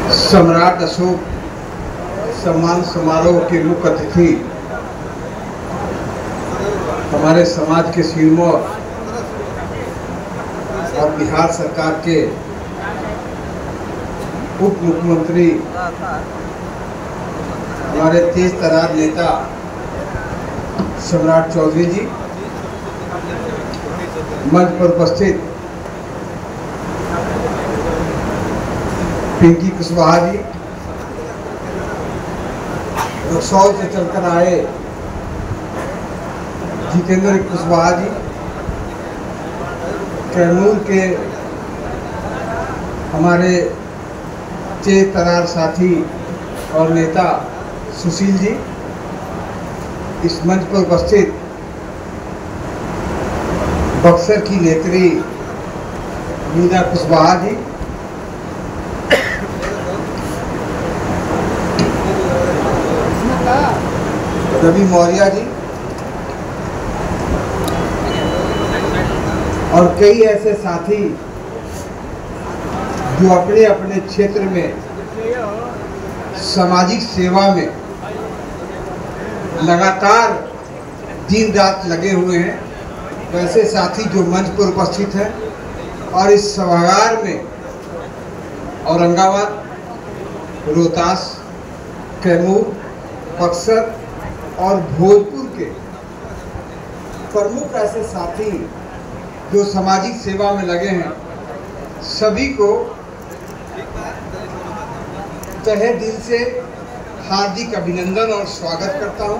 सम्राट अशोक सम्मान समारोह के मुख्य अतिथि हमारे समाज के सिरमौर और बिहार सरकार के उप मुख्यमंत्री हमारे तेज तर्रार नेता सम्राट चौधरी जी, मंच पर उपस्थित पिंकी कुशवाहा जी, रक्सौल से चलकर आए जितेंद्र कुशवाहा जी, कैमूर के हमारे तेज तर्रार साथी और नेता सुशील जी, इस मंच पर उपस्थित बक्सर की नेत्री मीना कुशवाहा जी, रवि मौर्य जी और कई ऐसे साथी जो अपने अपने क्षेत्र में सामाजिक सेवा में लगातार दिन रात लगे हुए हैं, वैसे साथी जो मंच पर उपस्थित हैं और इस सभागार में औरंगाबाद, रोहतास, कैमूर, बक्सर और भोजपुर के प्रमुख ऐसे साथी जो सामाजिक सेवा में लगे हैं, सभी को तहे दिल से हार्दिक अभिनंदन और स्वागत करता हूं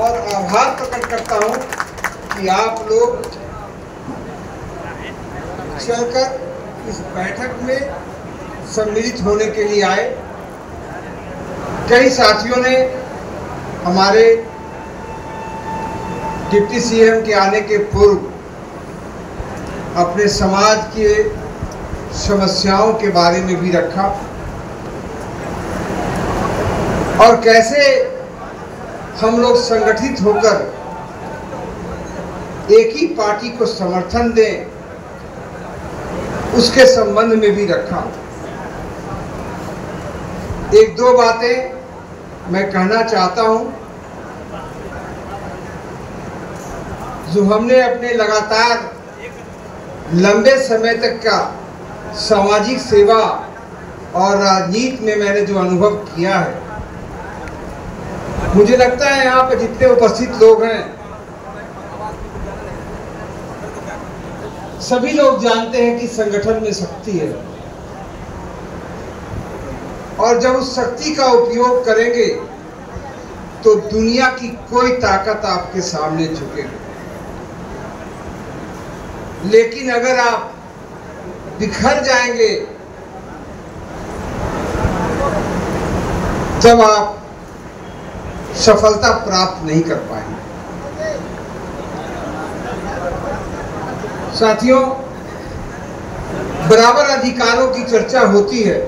और आभार प्रकट करता हूं कि आप लोग चलकर इस बैठक में सम्मिलित होने के लिए आए। कई साथियों ने हमारे डिप्टी सीएम के आने के पूर्व अपने समाज के समस्याओं के बारे में भी रखा और कैसे हम लोग संगठित होकर एक ही पार्टी को समर्थन दें, उसके संबंध में भी रखा। एक दो बातें मैं कहना चाहता हूं। जो हमने अपने लगातार लंबे समय तक का सामाजिक सेवा और राजनीति में मैंने जो अनुभव किया है, मुझे लगता है यहाँ पर जितने उपस्थित लोग हैं सभी लोग जानते हैं कि संगठन में शक्ति है और जब उस शक्ति का उपयोग करेंगे तो दुनिया की कोई ताकत आपके सामने झुकेगी। लेकिन अगर आप बिखर जाएंगे तब आप सफलता प्राप्त नहीं कर पाएंगे। साथियों, बराबर अधिकारों की चर्चा होती है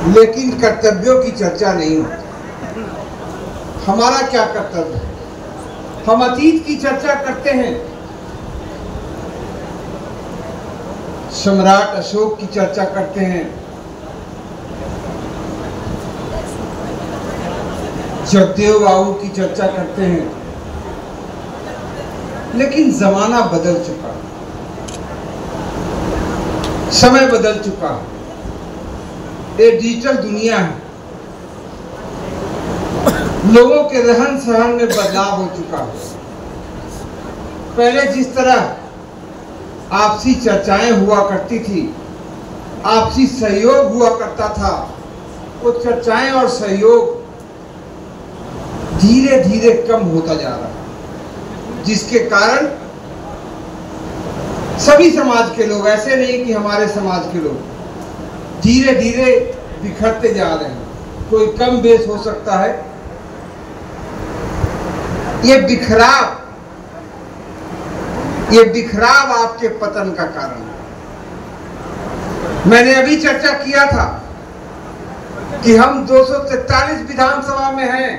लेकिन कर्तव्यों की चर्चा नहीं होती। हमारा क्या कर्तव्य है? हम अतीत की चर्चा करते हैं, सम्राट अशोक की चर्चा करते हैं, जगदेव बाबू की चर्चा करते हैं, लेकिन जमाना बदल चुका है, समय बदल चुका है, ये डिजिटल दुनिया है, लोगों के रहन सहन में बदलाव हो चुका है। पहले जिस तरह आपसी चर्चाएं हुआ करती थी, आपसी सहयोग हुआ करता था, वो चर्चाएं और सहयोग धीरे धीरे कम होता जा रहा है, जिसके कारण सभी समाज के लोग, ऐसे नहीं कि हमारे समाज के लोग, धीरे धीरे बिखरते जा रहे हैं। कोई कम बेस हो सकता है। ये बिखराव आपके पतन का कारण है। मैंने अभी चर्चा किया था कि हम 243 विधानसभा में हैं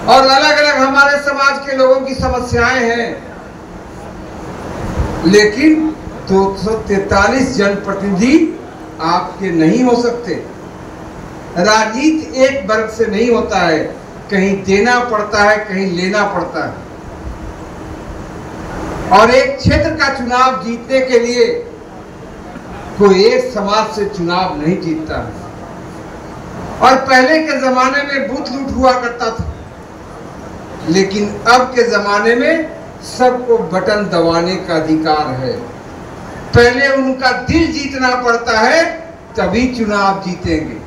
और अलग अलग हमारे समाज के लोगों की समस्याएं हैं, लेकिन 243 जनप्रतिनिधि आपके नहीं हो सकते। राजनीति एक वर्ग से नहीं होता है, कहीं देना पड़ता है, कहीं लेना पड़ता है। और एक क्षेत्र का चुनाव जीतने के लिए कोई एक समाज से चुनाव नहीं जीतता है। और पहले के जमाने में बूथ लूट हुआ करता था, लेकिन अब के जमाने में सबको बटन दबाने का अधिकार है। पहले उनका दिल जीतना पड़ता है, तभी चुनाव जीतेंगे।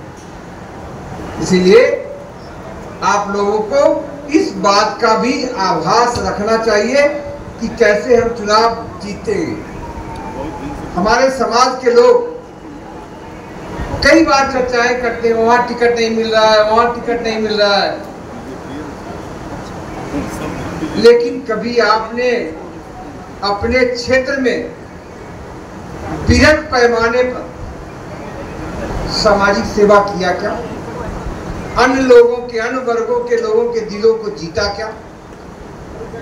इसीलिए आप लोगों को इस बात का भी आभास रखना चाहिए कि कैसे हम चुनाव जीतेंगे। हमारे समाज के लोग कई बार चर्चाएं करते हैं, वहां टिकट नहीं मिल रहा है, वहां टिकट नहीं मिल रहा है, लेकिन कभी आपने अपने क्षेत्र में बृहद पैमाने पर सामाजिक सेवा किया क्या? अन्य लोगों के, अन्य वर्गों के लोगों के दिलों को जीता क्या?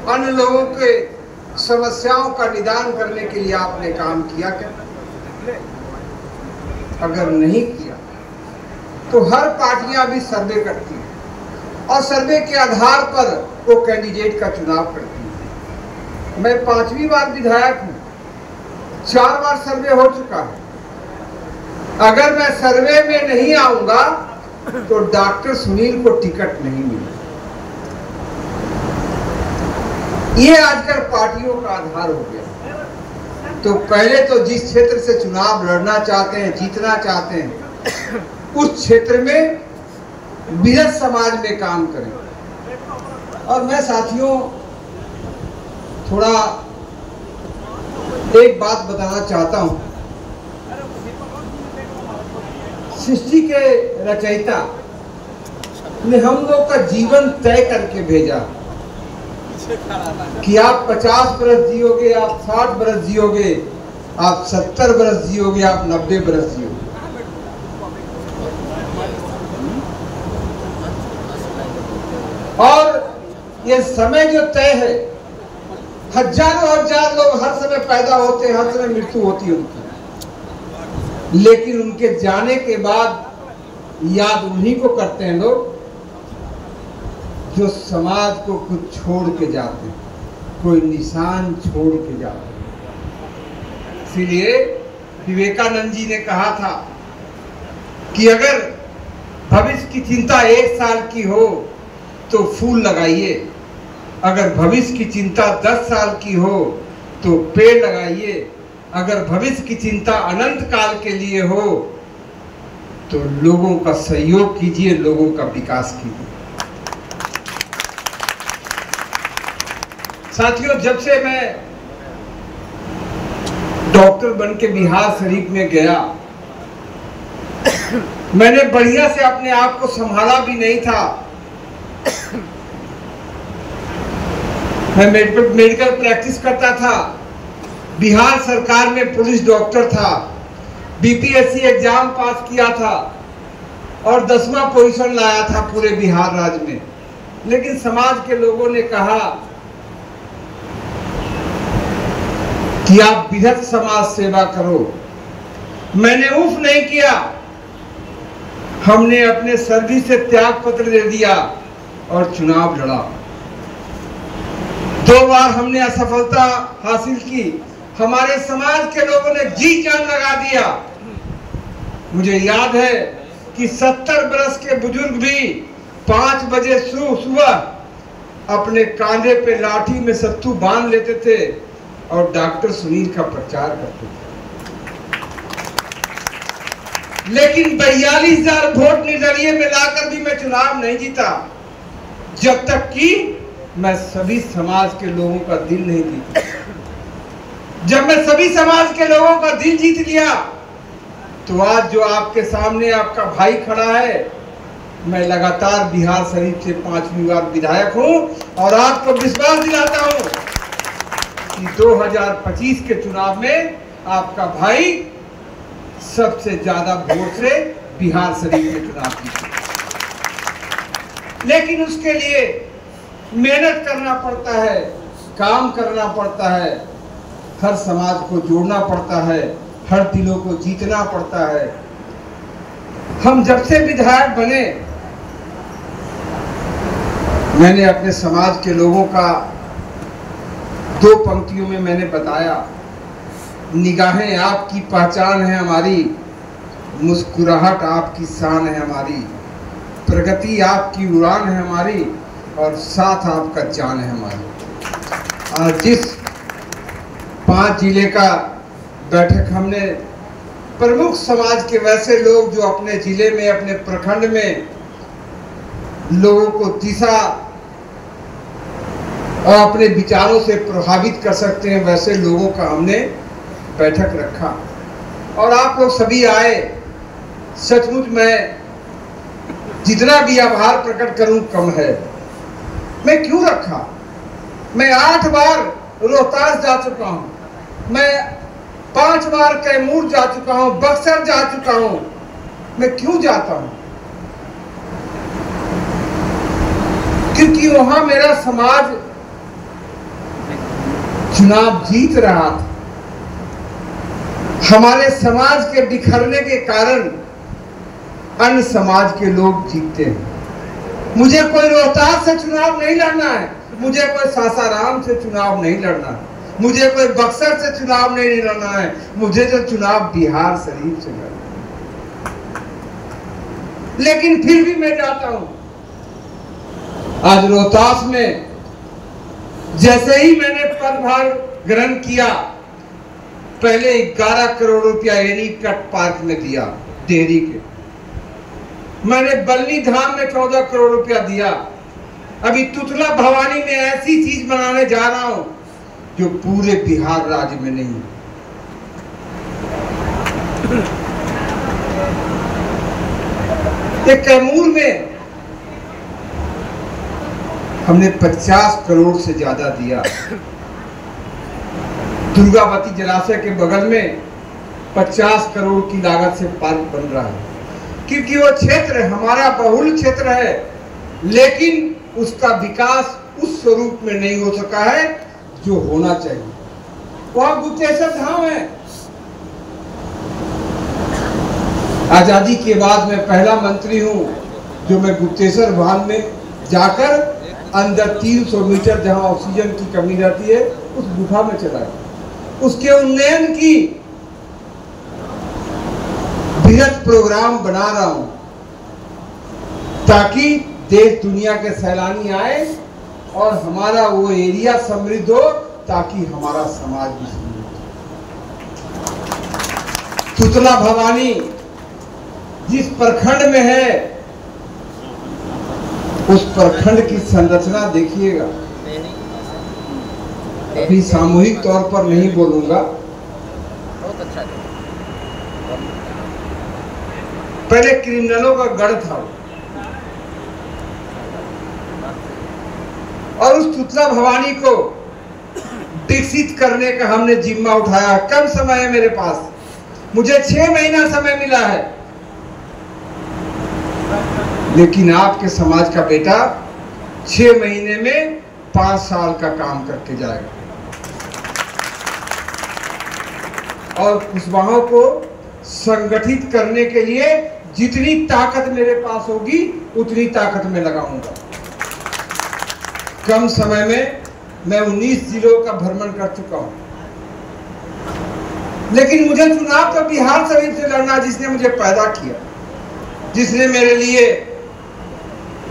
अन्य लोगों के समस्याओं का निदान करने के लिए आपने काम किया क्या? अगर नहीं किया तो हर पार्टियां भी सर्वे करती हैं और सर्वे के आधार पर वो कैंडिडेट का चुनाव करती है। मैं 5वीं बार विधायक हूं, 4 बार सर्वे हो चुका है। अगर मैं सर्वे में नहीं आऊंगा तो डॉक्टर सुनील को टिकट नहीं मिलेगा। ये आजकल पार्टियों का आधार हो गया। तो पहले तो जिस क्षेत्र से चुनाव लड़ना चाहते हैं, जीतना चाहते हैं, उस क्षेत्र में बृहद समाज में काम करें। और मैं साथियों थोड़ा एक बात बताना चाहता हूं। सृष्टि के रचयिता ने हम लोग का जीवन तय करके भेजा कि आप 50 बरस जियोगे, आप 60 बरस जियोगे, आप 70 बरस जियोगे, आप 90 बरस जियोगे। और ये समय जो तय है, हजारों हजार लोग हर समय पैदा होते हैं, हर समय मृत्यु होती है उनकी, लेकिन उनके जाने के बाद याद उन्हीं को करते हैं लोग जो समाज को कुछ छोड़ के जाते हैं, कोई निशान छोड़ के जाते हैं। इसलिए विवेकानंद जी ने कहा था कि अगर भविष्य की चिंता 1 साल की हो तो फूल लगाइए, अगर भविष्य की चिंता 10 साल की हो तो पेड़ लगाइए, अगर भविष्य की चिंता अनंत काल के लिए हो तो लोगों का सहयोग कीजिए, लोगों का विकास कीजिए। साथियों, जब से मैं डॉक्टर बन के बिहार शरीफ में गया, मैंने बढ़िया से अपने आप को संभाला भी नहीं था। मैं मेडिकल प्रैक्टिस करता था, बिहार सरकार में पुलिस डॉक्टर था, बीपीएससी एग्जाम पास किया था और 10वां पोजीशन लाया था पूरे बिहार राज्य में। लेकिन समाज के लोगों ने कहा कि आप बृहद समाज सेवा करो। मैंने उफ नहीं किया, हमने अपने सर्विस से त्याग पत्र दे दिया और चुनाव लड़ा। 2 बार हमने असफलता हासिल की, हमारे समाज के लोगों ने जी जान लगा दिया। मुझे याद है कि 70 बरस के बुजुर्ग भी 5 बजे सुबह अपने कांधे पे लाठी में सत्तू बांध लेते थे और डॉक्टर सुनील का प्रचार करते थे। लेकिन 42,000 वोट निर्दलीय में लाकर भी मैं चुनाव नहीं जीता, जब तक कि मैं सभी समाज के लोगों का दिल नहीं जीता। जब मैं सभी समाज के लोगों का दिल जीत लिया तो आज जो आपके सामने आपका भाई खड़ा है, मैं लगातार बिहार शरीफ से 5वीं बार विधायक हूं और आपको विश्वास दिलाता हूं कि 2025 के चुनाव में आपका भाई सबसे ज्यादा वोट से बिहार शरीफ में चुनाव जीतेगा। लेकिन उसके लिए मेहनत करना पड़ता है, काम करना पड़ता है, हर समाज को जोड़ना पड़ता है, हर दिलों को जीतना पड़ता है। हम जब से विधायक बने, मैंने अपने समाज के लोगों का 2 पंक्तियों में मैंने बताया, निगाहें आपकी पहचान है हमारी, मुस्कुराहट आपकी शान है हमारी, प्रगति आपकी उड़ान है हमारी, और साथ आपका जान है हमारी। आज जिस 5 जिले का बैठक हमने प्रमुख समाज के वैसे लोग जो अपने जिले में, अपने प्रखंड में लोगों को दिशा और अपने विचारों से प्रभावित कर सकते हैं, वैसे लोगों का हमने बैठक रखा और आप लोग सभी आए। सचमुच मैं जितना भी आभार प्रकट करूं कम है। मैं क्यों रखा? मैं 8 बार रोहतास जा चुका हूं, मैं 5 बार कैमूर जा चुका हूं, बक्सर जा चुका हूं। मैं क्यों जाता हूं? क्योंकि वहां मेरा समाज चुनाव जीत रहा था। हमारे समाज के बिखरने के कारण अन्य समाज के लोग जीतते हैं। मुझे कोई रोहतास से चुनाव नहीं लड़ना है, मुझे कोई सासाराम से चुनाव नहीं लड़ना है, मुझे कोई बक्सर से चुनाव नहीं लड़ना है, मुझे तो चुनाव बिहार शरीफ से लड़ना है। लेकिन फिर भी मैं जाता हूं। आज रोहतास में जैसे ही मैंने पदभार ग्रहण किया, पहले 11 करोड़ रुपया एनी कट पार्क में दिया, डेयरी के। मैंने बल्ली धाम में 14 करोड़ रुपया दिया। अभी तुतला भवानी में ऐसी चीज बनाने जा रहा हूं जो पूरे बिहार राज्य में नहीं। एक कैमूर में हमने 50 करोड़ से ज्यादा दिया। दुर्गावती जलाशय के बगल में 50 करोड़ की लागत से पार्क बन रहा है, क्योंकि वो क्षेत्र हमारा बहुल क्षेत्र है, लेकिन उसका विकास उस स्वरूप में नहीं हो सका है जो होना चाहिए। वहां गुप्तेश्वर धाम है। आजादी के बाद मैं पहला मंत्री हूं जो मैं गुप्तेश्वर धाम में जाकर अंदर 300 मीटर जहां ऑक्सीजन की कमी रहती है उस गुफा में चला गया। उसके उन्नयन की बृहद प्रोग्राम बना रहा हूं ताकि देश दुनिया के सैलानी आए और हमारा वो एरिया समृद्ध हो, ताकि हमारा समाज भी समृद्ध हो। तुतला भवानी जिस प्रखंड में है, उस प्रखंड की संरचना देखिएगा। अभी सामूहिक तौर पर नहीं बोलूंगा, पहले क्रिमिनलों का गढ़ था और उस तुतला भवानी को विकसित करने का हमने जिम्मा उठाया। कम समय है मेरे पास, मुझे 6 महीना समय मिला है, लेकिन आपके समाज का बेटा 6 महीने में 5 साल का काम करके जाएगा। और कुशवाहों को संगठित करने के लिए जितनी ताकत मेरे पास होगी उतनी ताकत में लगाऊंगा। कम समय में मैं 19 जिलों का भ्रमण कर चुका हूं, लेकिन मुझे चुनाव तो बिहार शरीफ से लड़ना, जिसने मुझे पैदा किया, जिसने मेरे लिए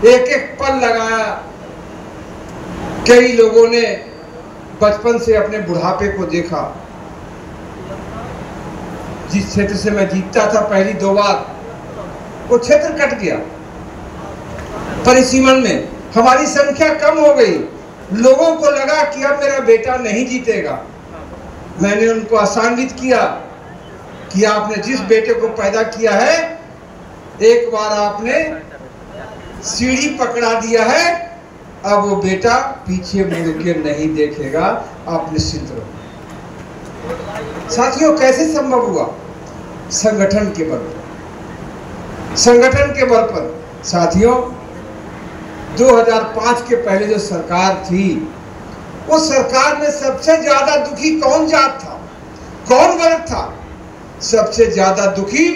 एक एक पल लगाया। कई लोगों ने बचपन से अपने बुढ़ापे को देखा। जिस क्षेत्र से मैं जीतता था पहली 2 बार, वो क्षेत्र कट गया। परिसीमन में हमारी संख्या कम हो गई। लोगों को लगा कि अब मेरा बेटा नहीं जीतेगा। मैंने उनको आसान्वित किया कि आपने जिस बेटे को पैदा किया है, एक बार आपने सीढ़ी पकड़ा दिया है, अब वो बेटा पीछे मुड़ के नहीं देखेगा, आप निश्चिंत रहो। साथियों, कैसे संभव हुआ? संगठन के बल पर। संगठन के बल पर साथियों, 2005 के पहले जो सरकार थी, वो सरकार में सबसे ज्यादा दुखी कौन जात था, कौन वर्ग था? सबसे ज्यादा दुखी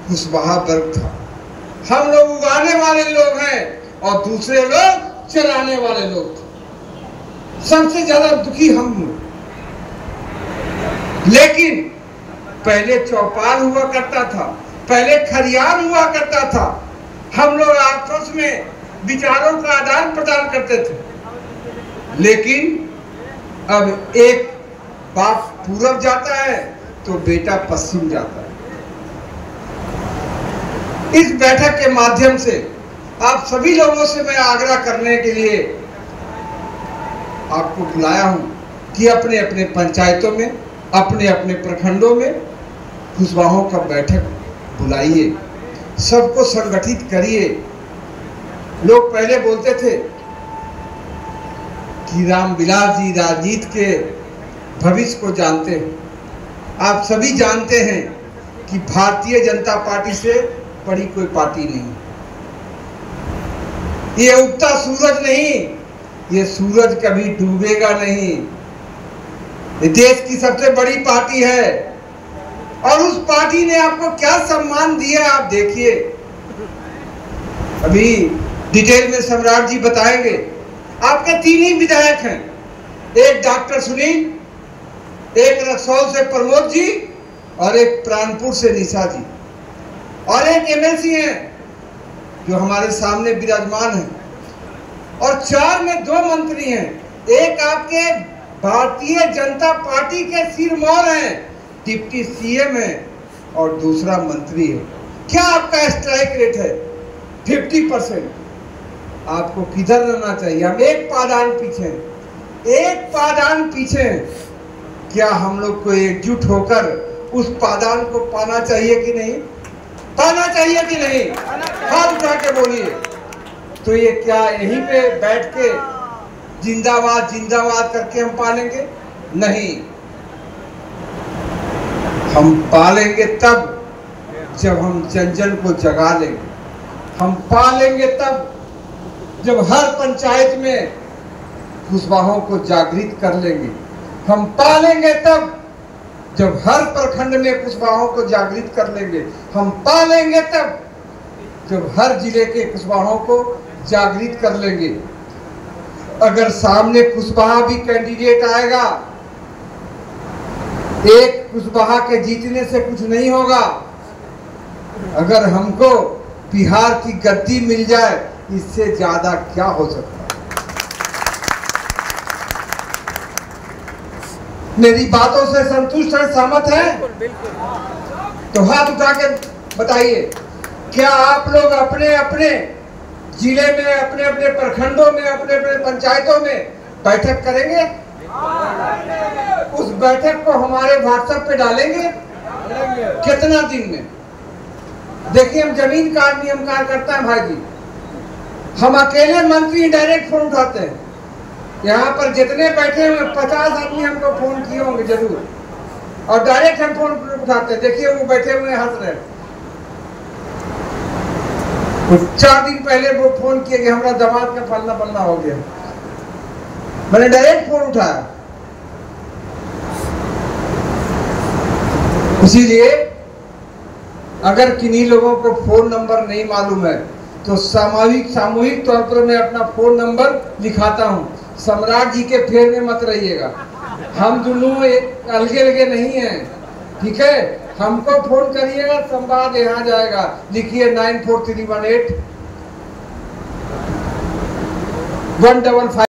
कुशवाहा वर्ग था। हम लोग उगाने वाले लोग हैं और दूसरे लोग चलाने वाले लोग थे। सबसे ज्यादा दुखी हम हुए। लेकिन पहले चौपाल हुआ करता था, पहले खरियान हुआ करता था, हम लोग आपस में विचारों का आदान प्रदान करते थे। लेकिन अब एक बाप पूरब जाता है तो बेटा पश्चिम जाता है। इस बैठक के माध्यम से आप सभी लोगों से मैं आग्रह करने के लिए आपको बुलाया हूं कि अपने अपने पंचायतों में, अपने अपने प्रखंडों में कुशवाहों का बैठक बुलाइए, सबको संगठित करिए। लोग पहले बोलते थे कि रामविलास जी राजनीति के भविष्य को जानते हैं। आप सभी जानते हैं कि भारतीय जनता पार्टी से बड़ी कोई पार्टी नहीं। ये उगता सूरज नहीं, ये सूरज कभी डूबेगा नहीं। ये देश की सबसे बड़ी पार्टी है और उस पार्टी ने आपको क्या सम्मान दिया आप देखिए। अभी डिटेल में सम्राट जी बताएंगे। आपके 3 ही विधायक हैं, एक डॉक्टर सुनील, एक रक्सौल से प्रमोद जी और एक प्राणपुर से निशा जी, और एक एमएलसी हैं जो हमारे सामने विराजमान हैं, और 4 में 2 मंत्री हैं। एक आपके भारतीय जनता पार्टी के सिरमौर हैं, डिप्टी सीएम है, और दूसरा मंत्री है। क्या आपका स्ट्राइक रेट है? 50%। आपको किधर रहना चाहिए? हम एक पादान पीछे, एक पादान पीछे। क्या हम लोग को एकजुट होकर उस पादान को पाना चाहिए कि नहीं? पाना चाहिए कि नहीं? हाथ उठा के बोलिए। तो ये क्या यहीं पे बैठ के जिंदाबाद जिंदाबाद करके हम पालेंगे? नहीं, हम पालेंगे तब जब हम जन जन को जगा लेंगे। हम पालेंगे तब जब हर पंचायत में कुशवाहों को जागृत कर लेंगे। हम पालेंगे तब जब हर प्रखंड में कुशवाहों को जागृत कर लेंगे। हम पालेंगे तब जब हर जिले के कुशवाहों को जागृत कर लेंगे। अगर सामने कुशवाहा भी कैंडिडेट आएगा, एक कुशवाहा के जीतने से कुछ नहीं होगा। अगर हमको बिहार की गद्दी मिल जाए, इससे ज्यादा क्या हो सकता है? मेरी बातों से संतुष्ट है, सहमत है? तो हाथ उठा के बताइए, क्या आप लोग अपने अपने जिले में, अपने अपने प्रखंडों में, अपने अपने पंचायतों में बैठक करेंगे? उस बैठक को हमारे व्हाट्सएप पे डालेंगे। कितना दिन में? देखिए, हम जमीन का नियम कार करता है भाई जी। हम अकेले मंत्री डायरेक्ट फोन उठाते हैं। यहाँ पर जितने बैठे हुए 50 आदमी हमको फोन किए होंगे जरूर, और डायरेक्ट हम फोन उठाते हैं। देखिए, वो बैठे हुए हंस रहे हैं। 4 दिन पहले वो फोन किए कि हमारा दामाद का फलना फलना हो गया। मैंने डायरेक्ट फोन उठाया। इसीलिए अगर किन्हीं लोगों को फोन नंबर नहीं मालूम है तो सामूहिक तौर पर मैं अपना फोन नंबर लिखाता हूँ। सम्राट जी के फेर में मत रहिएगा। हम दोनों एक अलगे अलगे नहीं हैं, ठीक है? हमको फोन करिएगा, संवाद यहाँ जाएगा। लिखिए 94318 155